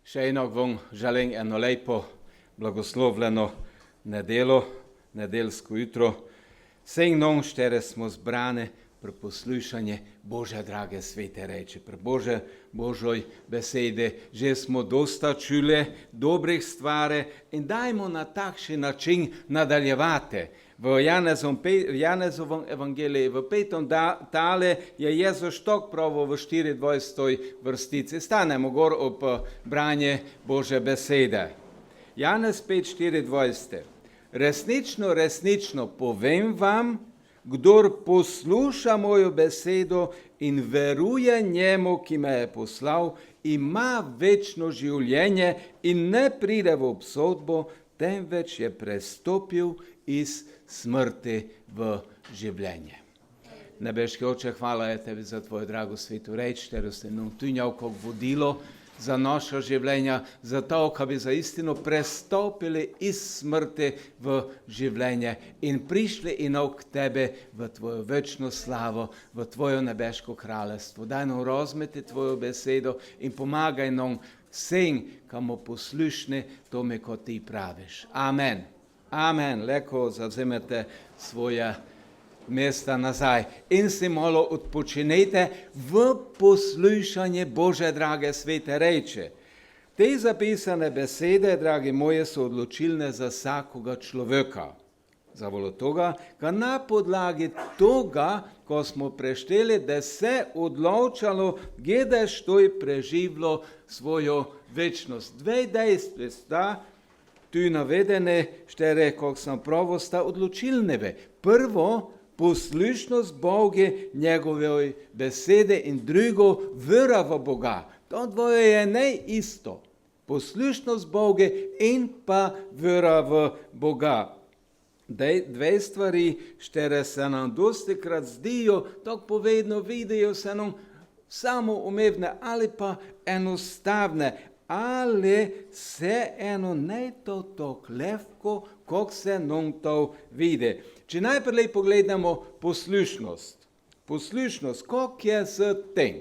Še enog vam želim eno lepo, blagoslovljeno nedeljsko jutro. Vsem nam, štere smo zbrane pri poslušanju Bože drage svete reči, pri Božoj besede. Že smo dosta čuli dobrih stvari in dajmo na takšen način nadaljevati. V Janezovem evangeliji, v 5. tale je Jezus tak pravo v 24. vrstici. Stanemo gor ob branje Bože besede. Janez 5:24. Resnično, resnično povem vam, kdor posluša mojo besedo in veruje njemu, ki me je poslal, ima večno življenje in ne pride v obsodbo, temveč je prestopil iz smrti v življenje. Nebeški Oče, hvala je tebi za tvojo drago svetu reč, ter ste nam tunjal kot vodilo za naša življenja, za to, da bi za istino prestopili iz smrti v življenje in prišli k tebe v tvojo večno slavo, v tvojo nebeško kraljestvo. Daj nam razumeti tvojo besedo in pomagaj nam vsem, kamo poslušni tome, ko ti praviš. Amen. Amen. Leko zavzemete svoje mesta nazaj in si malo odpočinete v poslušanje Bože drage svete reči. Te zapisane besede, dragi moje, so odločilne za vsakoga človeka. Zavolo toga, ka na podlagi toga, ko smo prešteli, da se odločalo, gdje što je preživlo svojo večnost. Dve dejstvi sta tu navedene, štere, kak sam pravo, sta odločilneve. Prvo, poslušnost Bogu, njegove besede in drugo, vera v Boga. To dvoje je ne isto. Poslušnost Bogu in pa vera v Boga. Dve stvari, štere se nam dostikrat zdijo, tako povedno vidijo se nam samoumevne ali pa enostavne, ali se eno ne to tako lehko, kako se nam to vidi. Če najprej pogledamo poslušnost. Poslušnost, kako je s tem?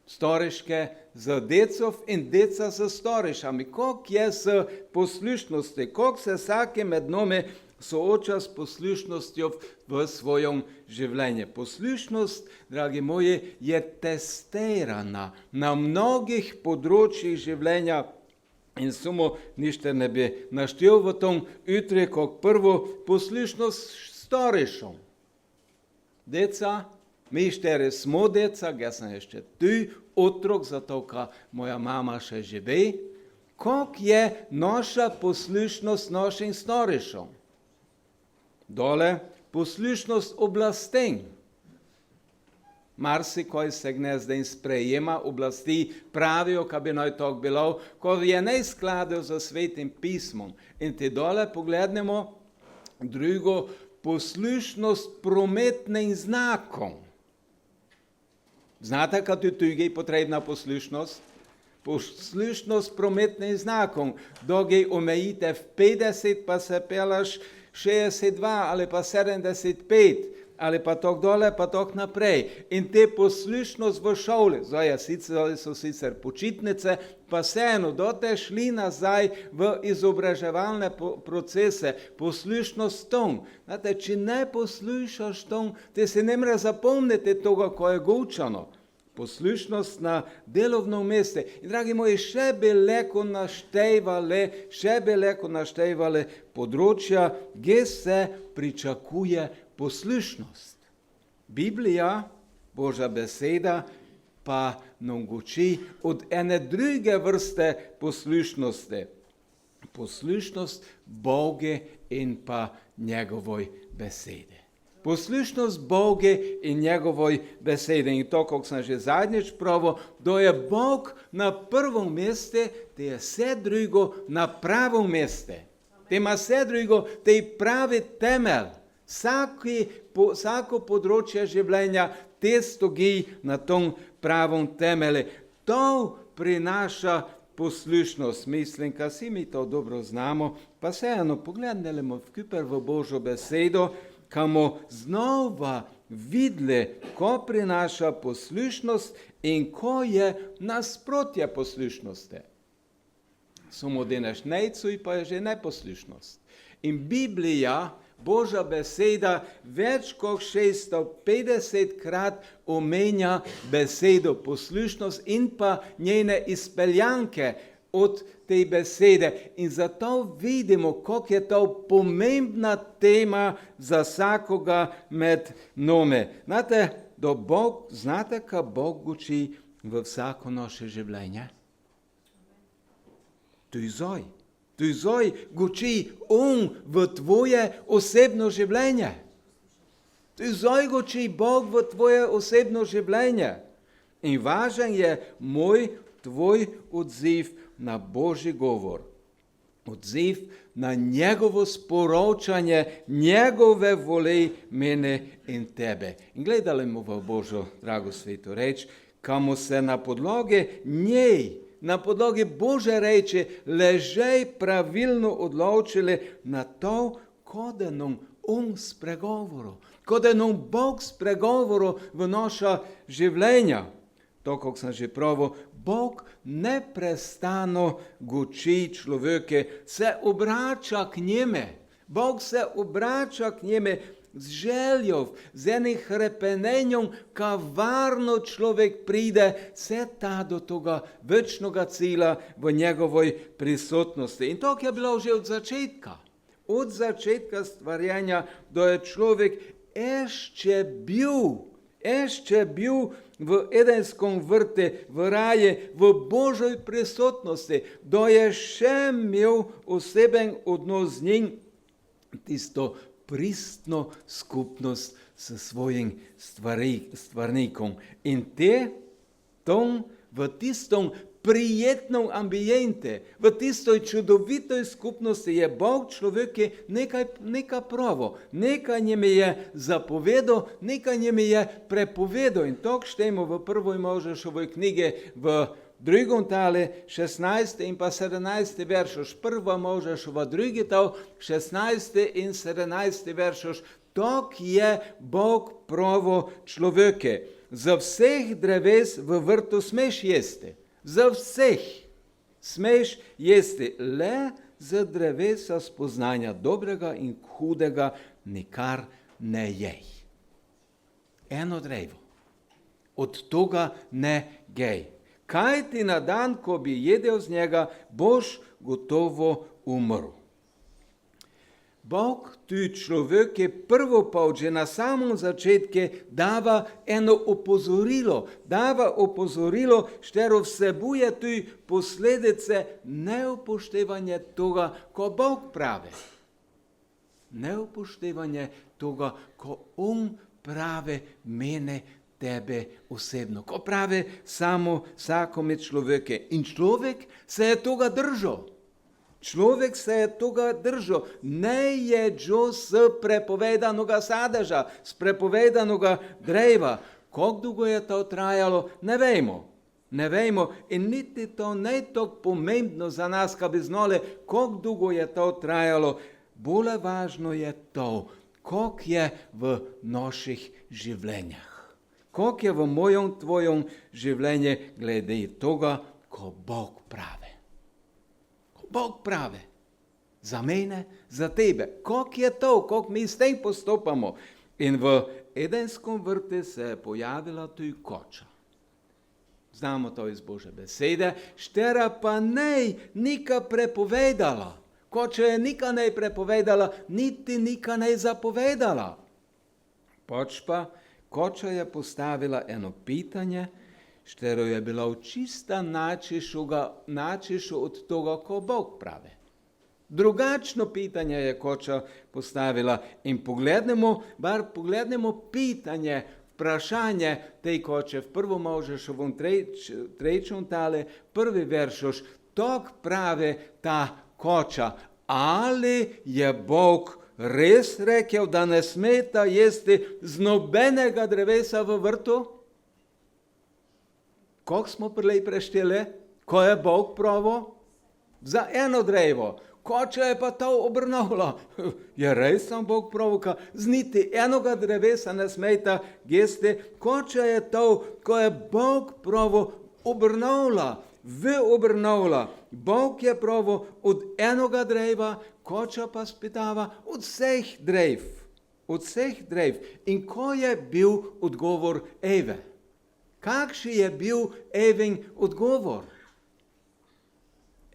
Storiške z decov in deca z storišami. Kako je s poslušnosti? Kako se vsake med nami sooča s poslušnostjo v svojem življenju? Poslušnost, dragi moji, je testirana na mnogih področjih življenja. In samo ništa ne bi naštel v tom jutri, kot prvo poslušnost storišom. Deca, mi štere smo deca, jaz sem ještě tu otrok, zato ka moja mama še živi. Kak je naša poslušnost našim storišom? Dole poslušnost oblastem. Marsikoj se gnezda in sprejema oblasti, pravijo, ka bi naj tako bilo, ko je ne skladil za svetim pismom. In te dole poglednemo drugo, poslušnost prometnim znakom. Znate, kad je potrebna poslušnost? Poslušnost prometnim znakom. Dogi omejite v 50, pa se pelaš 62 ali pa 75. Ali pa tako dole, pa tako naprej. In te poslušnost v šoli, so sicer počitnice, pa vseeno, dote šli nazaj v izobraževalne procese, poslušnost tom. Znate, če ne poslušaš tom, te se ne more zapomniti toga, ko je govčano. Poslušnost na delovnom mestu. In dragi moji, še bi leko naštevali področja, gdje se pričakuje poslušnost. Biblija, Božja beseda, pa nam uči od ene druge vrste poslušnosti. Poslušnost Bogu in pa njegovoj besedi. Poslušnost Bogu in njegovoj besedi. In to, kako sem že zadnjič pravil, da je Bog na prvom mestu, te je vse drugo na pravom mestu. Te ima vse drugo, te je pravi temelj. Vsako področje življenja te stoji na tom pravom temelju. To prinaša poslušnost. Mislim, ka si mi to dobro znamo, pa vseeno pogledamo v Božjo besedo, kamo znova videli, ko prinaša poslušnost in ko je nasprotje poslušnosti. Samo danes nejcuj pa je že neposlušnost. In Biblija, Božja beseda, več kot 650 krat omenja besedo poslušnost in pa njene izpeljanke od te besede. In zato vidimo, kako je to pomembna tema za vsakoga med nami. Znate, kaj Bog uči v vsako naše življenje? Tu zdaj uči On v tvoje osebno življenje. Tu zdaj uči Bog v tvoje osebno življenje. In važen je tvoj odziv na Božji govor. Odziv na njegovo sporočanje, njegove voli mene in tebe. In gledali mu v Božjo drago sveto reč, kamo se na podlogi njej, na podlogi Bože reči, ležej pravilno odločili na to, kot da nam On spregovoril, kot da nam Bog spregovoril v naša življenja. To, kako sem že pravil, Bog neprestano uči človeke, se obrača k njime. Bog se obrača k njime z željo, z enim hrepenenjem, ka varno človek pride, se ta do toga večnega cilja v njegovoj prisotnosti. In to je bilo že od začetka stvarjanja, da je človek ešče bil v Edenskom vrte, v raje, v Božoj prisotnosti, da je še imel oseben odnos z njim, tisto pristno skupnost s svojim stvarnikom. In v tistom prijetnom ambijente, v tistoj čudovitoj skupnosti je Bog človeke nekaj pravo, nekaj njime je zapovedal, nekaj njime je prepovedal. In to štejmo v prvoj Mojžišovoj knjige v 2. tale 16. in pa 17. veršoš. Prva Mojžišova, 2. tal 16. in 17. veršoš. To je Bog pravo človeke. Za vseh dreves v vrtu smeš jesti. Za vseh smeš jesti, le za drevesa spoznanja dobrega in hudega nikar ne jej. Eno drevo, od toga ne jej. Kaj ti na dan, ko bi jedel z njega, boš gotovo umrl. Bog tu človeke prvo pa že na samom začetku dava eno opozorilo, štero vsebuje tu posledice neupoštevanja toga, ko Bog pravi. Neupoštevanje toga, ko On pravi mene, tebe osebno, ko pravi samo vsakome človeke. In človek se je toga držal. Ne jedžo s prepovedanoga sadeža, s prepovedanoga dreva. Koliko dolgo je to trajalo, ne vemo. In niti to ne tako pomembno za nas, da bi znali, koliko dolgo je to trajalo. Bolj važno je to, koliko je v naših življenjah. Koliko je v mojem, tvojem življenju glede toga, ko Bog pravi. Bog pravi, za mene, za tebe. Koliko je to, koliko mi s tem postopamo. In v Edenskom vrtu se je pojavila tu koča. Znamo to iz Božje besede, štera pa nika prepovedala. Koča je nika ne prepovedala, niti nika ne zapovedala. Pač pa, koča je postavila eno pitanje, štero je bilo čista načešu od toga, ko Bog pravi. Drugačno pitanje je koča postavila in poglednemo pitanje, vprašanje tej koče v 1. Mojžišovom 3. tale, 1. veršoš. Tok pravi ta koča, ali je Bog res rekel, da ne smeta jesti z nobenega drevesa v vrtu? Koliko smo prej prešteli, ko je Bog pravo? Za eno drevo. koča je pa to obrnula. Je res sam Bog pravil, z niti enoga drevesa ne smejte jesti. Koča je to, ko je Bog pravil obrnula, obrnula. Bog je pravil od enoga dreva, koča pa spitava od vseh drev. Od vseh drev. In ko je bil odgovor Eve? Kakšen je bil Evin odgovor?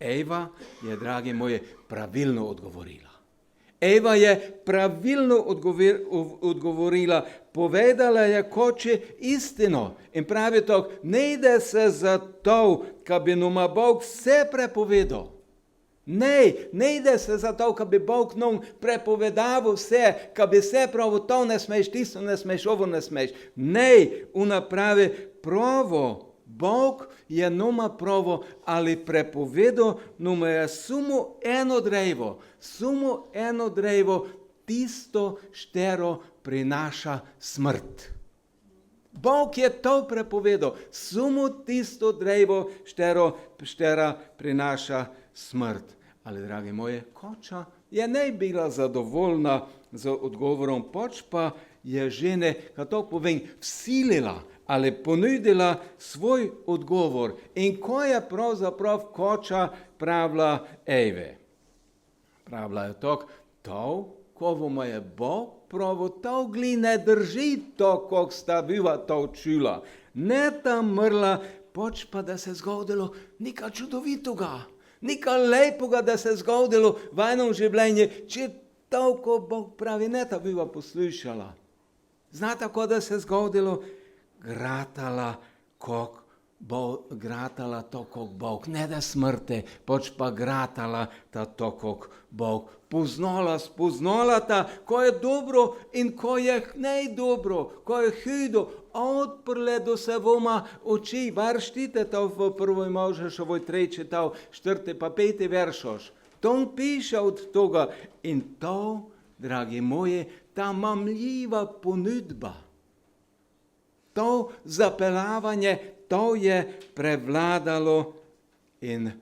Eva je, dragi moji, pravilno odgovorila. Eva je pravilno odgovorila, povedala je koči istino. In pravi to, ne ide se za to, da bi nama Bog vse prepovedal. Ne ide se za to, da bi Bog nam prepovedaval vse, da bi vse pravil, to ne smeš, tisto ne smeš, ovo ne smeš. Ne, ona pravi pravo. Bog je nama pravo, ali prepovedal, nama je samo eno drevo, tisto štero prinaša smrt. Bog je to prepovedal, samo tisto drevo štera prinaša smrt. Ali, dragi moji, koča je ne bila zadovoljna z odgovorom, pač pa je žene, kako povem, vsilila ali ponudila svoj odgovor. In ko je pravzaprav koča pravila Eve? Pravila je to, ko vam je Bog pravil, to gli ne drži to, kako sta viva to čula. Ne ta mrla, pač pa da se zgodilo nekaj čudovitega, nekaj lepega, da se zgodilo v enem življenju, če to, ko Bog pravi, ne ta viva poslušala. Znate, ko da se zgodilo? Gratala to, kog Bog, ne da smrte, pač pa gratala to, kog Bog. Spoznala ta, ko je dobro in ko je ne dobro, ko je hudo, odprle do se voma oči. Var štite to v 1. Mojžišovoj 3, 4 pa 5 veršoš. To piše od toga. In to, dragi moji, ta mamljiva ponudba, to zapeljavanje, to je prevladalo in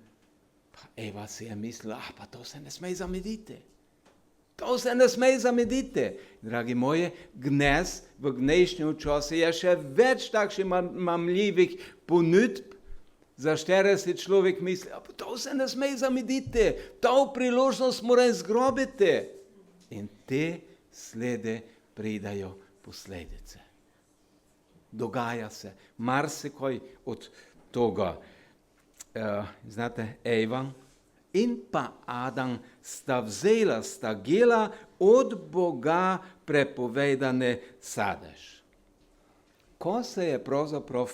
Eva si je mislila, pa to se ne sme zamediti. To se ne sme zamediti. Dragi moji, gnez v dnešnjem času je še več takšnih mamljivih ponudb, za štere si človek misli, pa to se ne sme zamediti, to priložnost mora izgrobiti. In te slede pridajo posledice. Dogaja se marsikaj od toga. Znate, Eva in pa Adam sta gela od Boga prepovedane sadež. Ko se je pravzaprav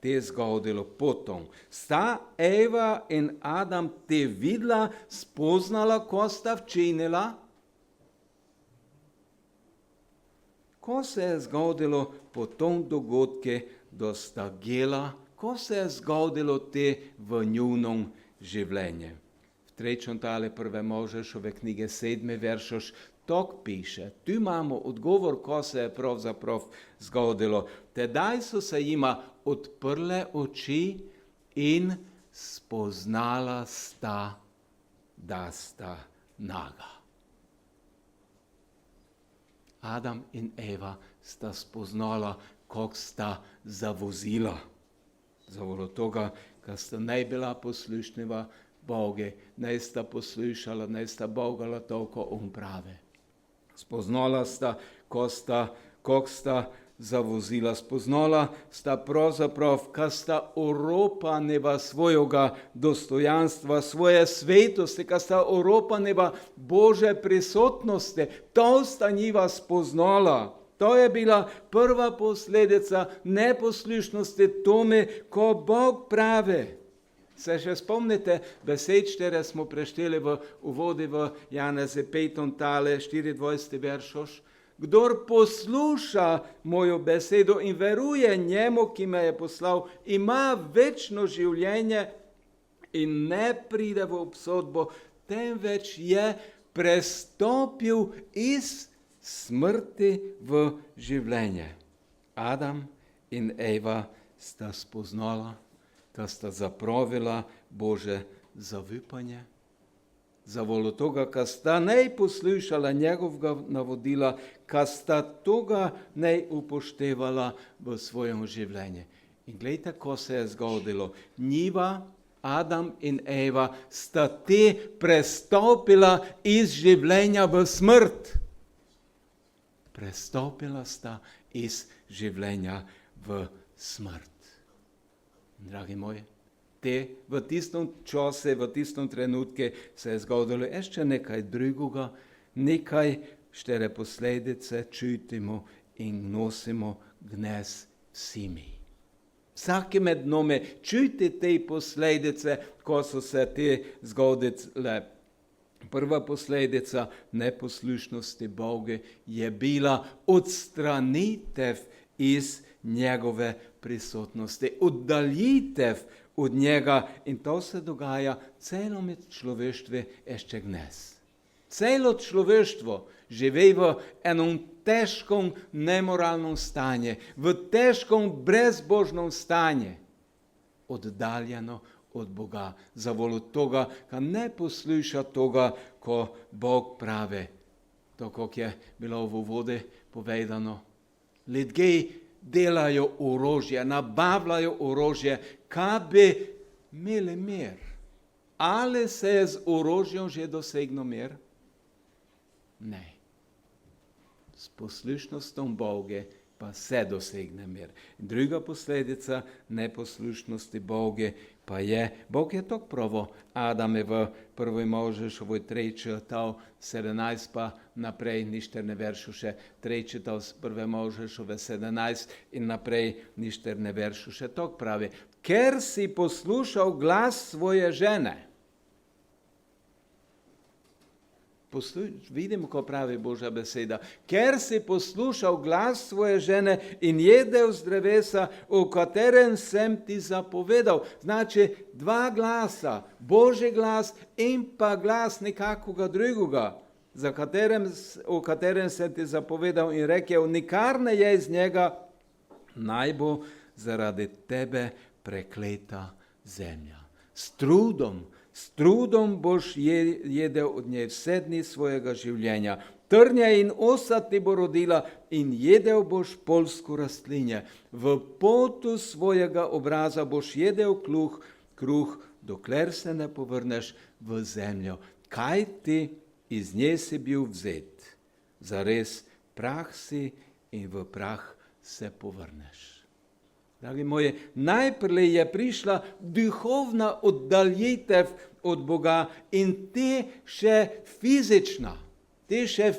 te zgodilo potom? Sta Eva in Adam te videla, spoznala, ko sta včinila? Ko se je zgodilo po tom dogodke, da sta gela, ko se je zgodilo te v njunom življenju? V 3. tale 1. Mojžišove knjige 7. veršoš tok piše. Tu imamo odgovor, ko se je pravzaprav zgodilo. Tedaj so se jima odprle oči in spoznala sta, da sta naga. Adam in Eva sta spoznala, kako sta zavozila. Zavolo toga, ker sta ne bila poslušnjiva Bogu, ne sta poslušala, ne sta bogala toliko on prave. Spoznala sta, kako sta zavozila. Spoznala sta pravzaprav, ko sta oropaneva svojega dostojanstva, svoje svetosti, ko sta oropaneva Bože prisotnosti. To sta njiva spoznala. To je bila prva posledica neposlušnosti tome, ko Bog pravi. Se še spomnite besed, které smo prešteli v uvodi v Janeze 5. tale 24. veršoš? Kdor posluša mojo besedo in veruje njemu, ki me je poslal, ima večno življenje in ne pride v obsodbo, temveč je prestopil iz smrti v življenje. Adam in Eva sta spoznala, da sta zapravila Bože zaupanje, Zavolo toga, kad sta ne poslušala njegovega navodila, kad sta toga ne upoštevala v svojem življenju. In gledajte, ko se je zgodilo. Njiva, Adam in Eva sta te prestopila iz življenja v smrt. Prestopila sta iz življenja v smrt. Dragi moji, v tistem času, v tistem trenutku se je zgodilo ještě nekaj drugega, nekaj, štere posledice čutimo in nosimo dnes vsi mi. Vsaki med nami čuti te posledice, ko so se te zgodile. Prva posledica neposlušnosti Bogu je bila odstranitev iz njegove prisotnosti, oddaljitev od njega, in to se dogaja celom človeštvu ještě dnes. Celo človeštvo živi v enom težkom nemoralnom stanju, v težkom brezbožnom stanju, oddaljeno od Boga, zavolo toga, ka ne posluša toga, ko Bog pravi. To, kako je bilo v uvode povedano. Ljudje delajo orožje, nabavljajo orožje, kaj bi imeli mir. Ali se je z orožjem že doseglo mir? Ne. S poslušnostjo Boga pa se dosegne mir. Druga posledica neposlušnosti Boga pa je, Bog je tako pravo, Adam je v 1. Mojžišovoj 3 čital 17 pa naprej ništer ne veršu še 3 čital z 1. Mojžišove 17 in naprej ništer ne veršu še tako pravi. Ker si poslušal glas svoje žene. Vidimo, ko pravi Božja beseda. Ker si poslušal glas svoje žene in jedel z drevesa, o katerem sem ti zapovedal. Znači, dva glasa, Božji glas in pa glas nekakvega drugega, o katerem sem ti zapovedal in rekel, nikar ne je iz njega, naj bo zaradi tebe prekleta zemlja. S trudom boš jedel od nje vse dni svojega življenja. Trnja in osa ti bo rodila in jedel boš polsko rastlinje. V potu svojega obraza boš jedel kruh, dokler se ne povrneš v zemljo. Kaj ti iz nje si bil vzet? Zares prah si in v prah se povrneš. Dragi moji, najprej je prišla duhovna oddaljitev od Boga in te še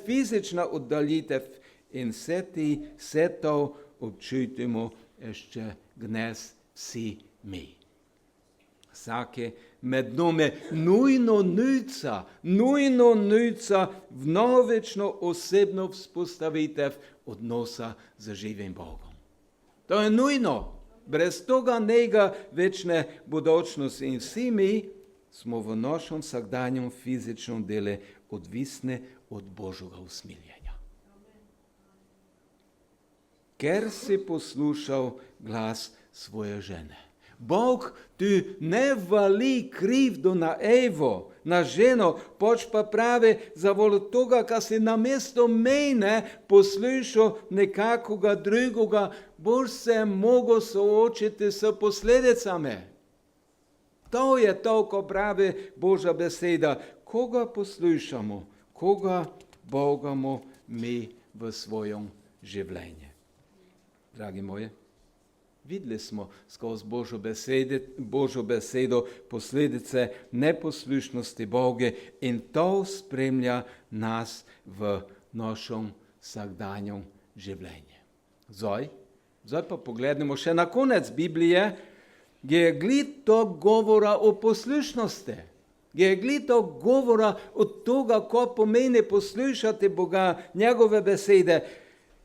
fizična oddaljitev in vse to občutimo ještě dnes vsi mi. Vsake med nami nujno nuca vnovično osebno vzpostavitev odnosa z živim Bogom. To je nujno. Brez toga njega večne budućnosti in vsi mi smo v našem vsakdanjem fizičnem delu odvisni od Božjega usmiljenja. Ker si poslušal glas svoje žene. Bog ti ne vali krivdo na Evo, na ženo, poč pa pravi zavolo toga, ka si namesto mene poslušal nekakvega drugega, boš se mogel soočiti s posledicami. To je to, ko pravi Božja beseda. Koga poslušamo, koga bogamo mi v svojem življenju. Dragi moji, videli smo skozi Božjo besedo posledice neposlušnosti Boga in to spremlja nas v našem vsakdanjem življenju. Zdaj pa pogledamo še na konec Biblije, gdje je glito govora o poslušnosti. Gdje je glito govora od toga, ko pomeni poslušati Boga, njegove besede.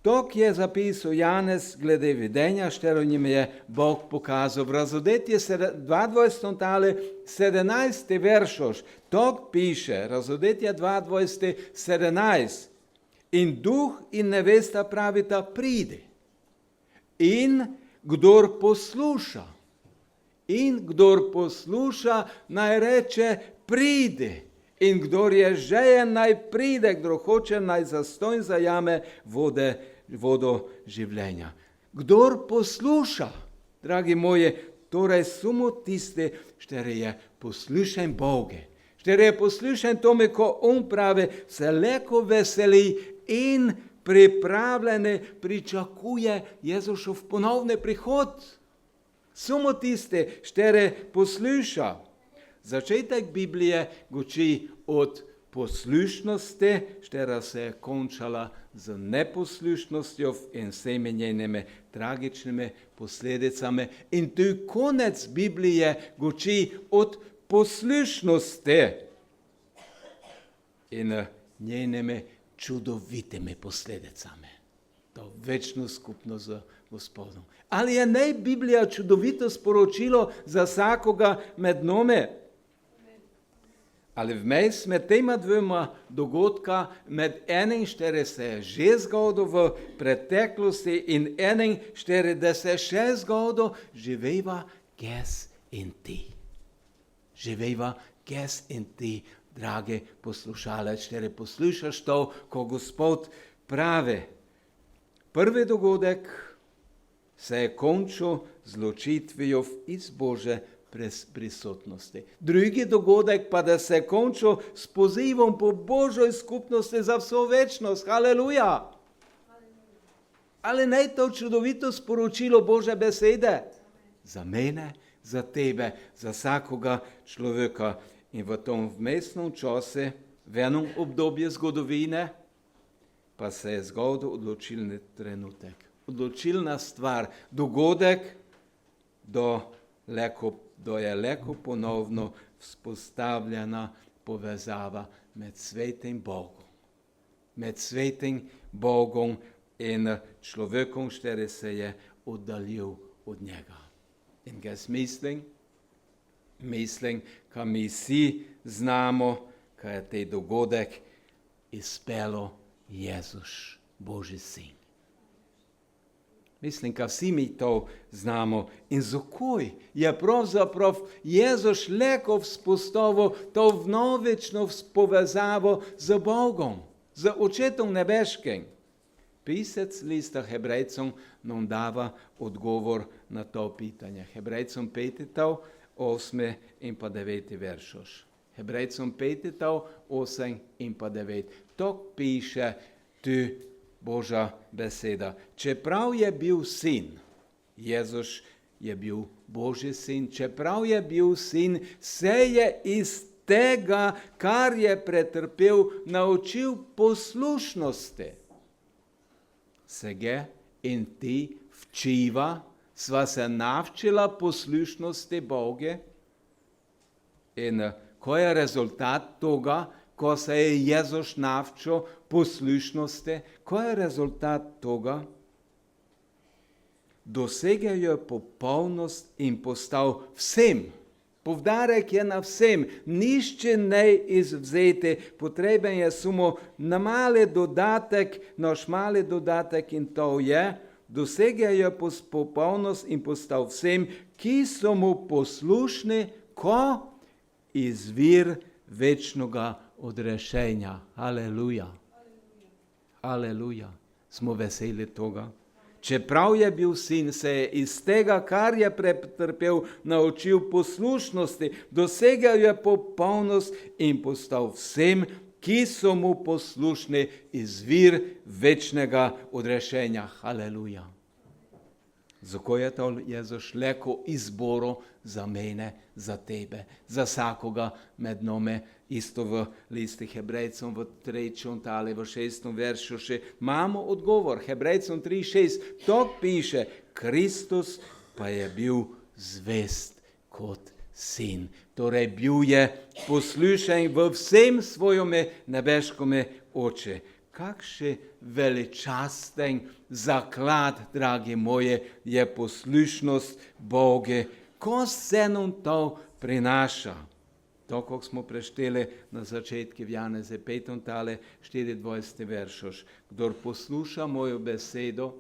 Tok je zapisal Janez glede videnja, štero njim je Bog pokazal. V Razodetje 22. tale 17. veršoš. Tok piše, Razodetje 22. 17. In duh in nevesta pravita pridi. In kdor posluša, naj reče pridi. In kdor je žejen, naj pride, kdor hoče, naj zastonj zajame vodo življenja. Kdor posluša, dragi moji, torej samo tiste, štiri je poslušen Boge. Štiri je poslušen tome, ko on pravi, se leko veseli in pripravljene pričakuje Jezušov ponovni prihod. Samo tiste, štiri posluša. Začetek Biblije goči od poslušnosti, štera se je končala z neposlušnostjo in vsemi njenimi tragičnimi posledicami. In tu konec Biblije goči od poslušnosti in njenimi čudovitimi posledicami. To večno skupno z Gospodom. Ali je ne Biblija čudovito sporočilo za vsakoga med nami? Ali vmes med tema dvema dogodka, med enim, štiri se je že zgodil v preteklosti in enim, štiri, da se še zgodil, živeva ges in ti. Živeva ges in ti, dragi poslušalec, štiri poslušaš to, ko Gospod pravi. Prvi dogodek se je končil z ločitvijo iz Bože prisotnosti. Drugi dogodek pa, da se je končil s pozivom po Božoj skupnosti za vso večnost. Haleluja! Ali ne je to čudovito sporočilo Božje besede? Za mene, za tebe, za vsakoga človeka. In v tom vmesnem času, v enom obdobju zgodovine, pa se je zgodil odločilni trenutek. Odločilna stvar, dogodek, da je leko ponovno vzpostavljena povezava med svetim Bogom. Med svetim Bogom in človekom, štiri se je oddaljil od njega. In jaz mislim, kaj mi vsi znamo, kaj je te dogodek izpelo Jezus, Božji sin. Mislim, kaj vsi mi to znamo. In zakaj je pravzaprav Jezus leko vzpostavil to vnovično povezavo z Bogom, z Očetom nebeškim? Pisec lista Hebrejcom nam dava odgovor na to pitanje. Hebrejcom 5, 8 in pa 9 veršoš. Hebrejcom 5, 8 in pa 9. To piše tu Božja beseda. Čeprav je bil sin, Jezus je bil Božji sin, čeprav je bil sin, se je iz tega, kar je pretrpel, naučil poslušnosti. Sege in ti včiva, sva se navčila poslušnosti Boge. In ko je rezultat toga, ko se je Jezus navčil poslušnosti, ko je rezultat toga? Dosegel je popolnost in postal vsem. Poudarek je na vsem, nišče ne izvzeti, potreben je samo na mali dodatek, naš mali dodatek in to je, dosegel je popolnost in postal vsem, ki so mu poslušni, ko izvir večnega odrešenja. Aleluja. Aleluja. Smo veseli toga. Čeprav je bil sin, se je iz tega, kar je pretrpel, naučil poslušnosti, dosegel je popolnost in postal vsem, ki so mu poslušni, izvir večnega odrešenja. Aleluja. Zakaj je to Jezus leko izboru za mene, za tebe, za vsakoga med nami? Isto v listi Hebrejcom v 3. ali v 6. veršu še imamo odgovor. Hebrejcom 3:6, to piše, Kristus pa je bil zvest kot sin. Torej bil je poslušen v vsem svojome nebeškome oče. Kakšen veličasten zaklad, dragi moje, je poslušnost Boge, ko se nam to prinaša. To, kako smo prešteli na začetku v Janeze 5. 24. veršoš. Kdor posluša mojo besedo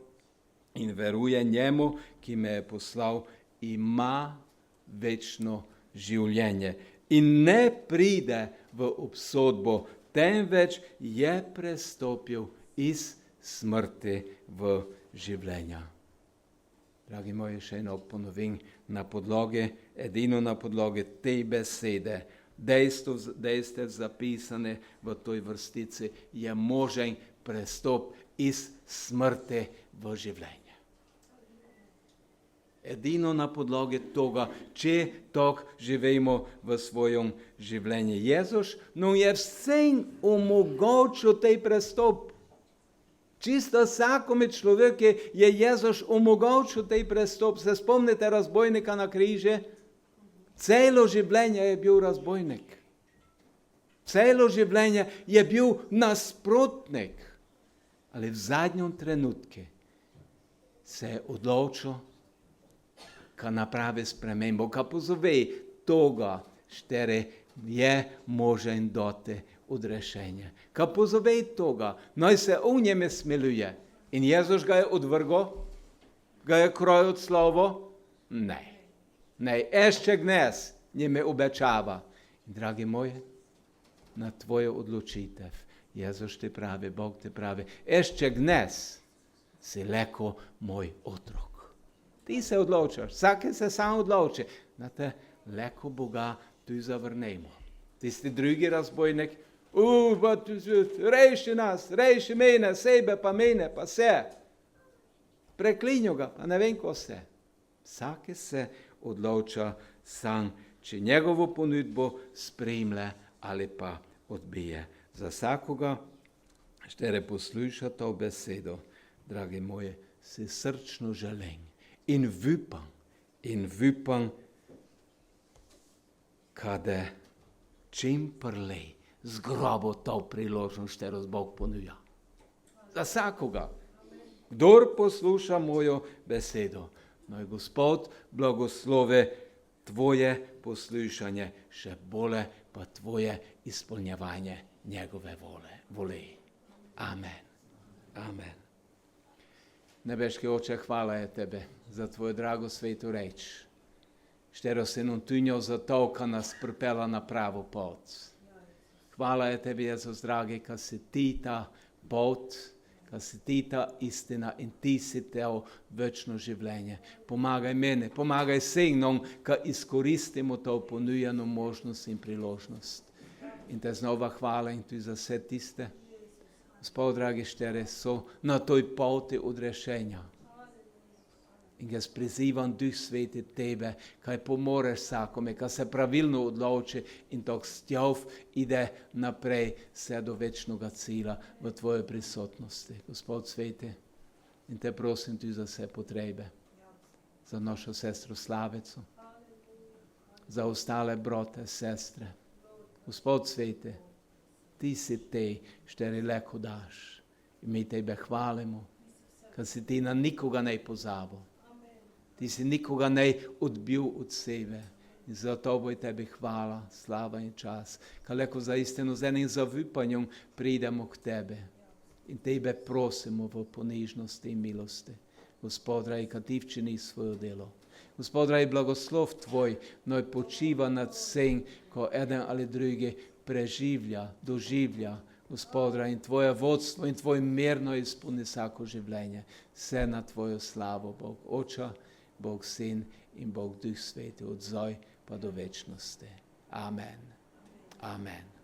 in veruje njemu, ki me je poslal, ima večno življenje in ne pride v obsodbo, temveč je prestopil iz smrti v življenja. Dragi moji, še eno ponovim, edino na podlogi te besede, dejstev zapisane v toj vrstici, je možen prestop iz smrti v življenje. Edino na podlogi toga, če tako živimo v svojem življenju. Jezus nam je vsem omogočil tej prestop. Čisto vsakome človeku je Jezus omogočil tej prestop. Se spomnite razbojnika na križe? Celo življenje je bil razbojnik. Celo življenje je bil nasprotnik. Ali v zadnjem trenutku se je odločil, ka napravi spremembo, ka pozove toga, štere je možen dati odrešenje. Ka pozove toga, naj se o njeme smiluje. In Jezus ga je odvrgo? Ga je krojil slovo? Ne. Ne, ještě dnes njeme obečava. In dragi moji, na tvoje odločitev, Jezus ti pravi, Bog ti pravi, ještě dnes si leko moj otrok. Ti se odločaš, vsak se sam odloči. Znate, leko Boga tu zavrnemo. Tisti drugi razbojnik, reši nas, reši mene, sebe pa mene, pa se. Preklinjo ga, pa ne vem, ko se. Vsak se odloča sam, če njegovo ponudbo sprejme ali pa odbije. Za vsakoga, štere posluša to besedo, dragi moji, si srčno želim. In vypam, kada čim prlej z grobo to priložnost, štero Bog ponuja. Za vsakoga. Kdor posluša mojo besedo, naj Gospod blagoslove tvoje poslušanje, še bolje pa tvoje izpolnjevanje njegove vole. Amen. Amen. Nebeški Oče, hvala je tebe za tvojo drago svetu reč. Štero se nam tunjo za to, ka nas pripela na pravo pot. Hvala je tebi, Jezus dragi, ka si ti ta pot, ka si ti ta istina in ti si to večno življenje. Pomagaj mene, pomagaj vsem nam, ka izkoristimo to ponujeno možnost in priložnost. In te znova hvala in tudi za vse tiste, Gospod, dragi štere, so na toj poti odrešenja. In jaz prizivam Duh Sveti tebe, kaj pomoreš vsakome, kaj se pravilno odloči in tako stjov ide naprej vse do večnega cilja v tvoje prisotnosti. Gospod Sveti, in te prosim tudi za vse potrebe. Za našo sestro Slavico, za ostale brate, sestre. Gospod Sveti, ti si te, štere leko daš. In mi tebe hvalimo, kad si ti na nikoga ne pozabil. Ti si nikoga ne odbil od sebe. In zato boj tebi hvala, slava in čas. Kad leko za istinu z enim zavipanjem pridemo k tebe. In tebe prosimo v ponižnosti in milosti. Gospod, dragi, kad ti včini svoje delo. Gospod, dragi, blagoslov tvoj, noj počiva nad vsem, ko eden ali drugi preživlja, doživlja, Gospodra, in tvoje vodstvo in tvoj mirno izpolni vsako življenje. Vse na tvojo slavo, Bog Oča, Bog Sin in Bog Duh Sveti, od zdaj pa do večnosti. Amen. Amen.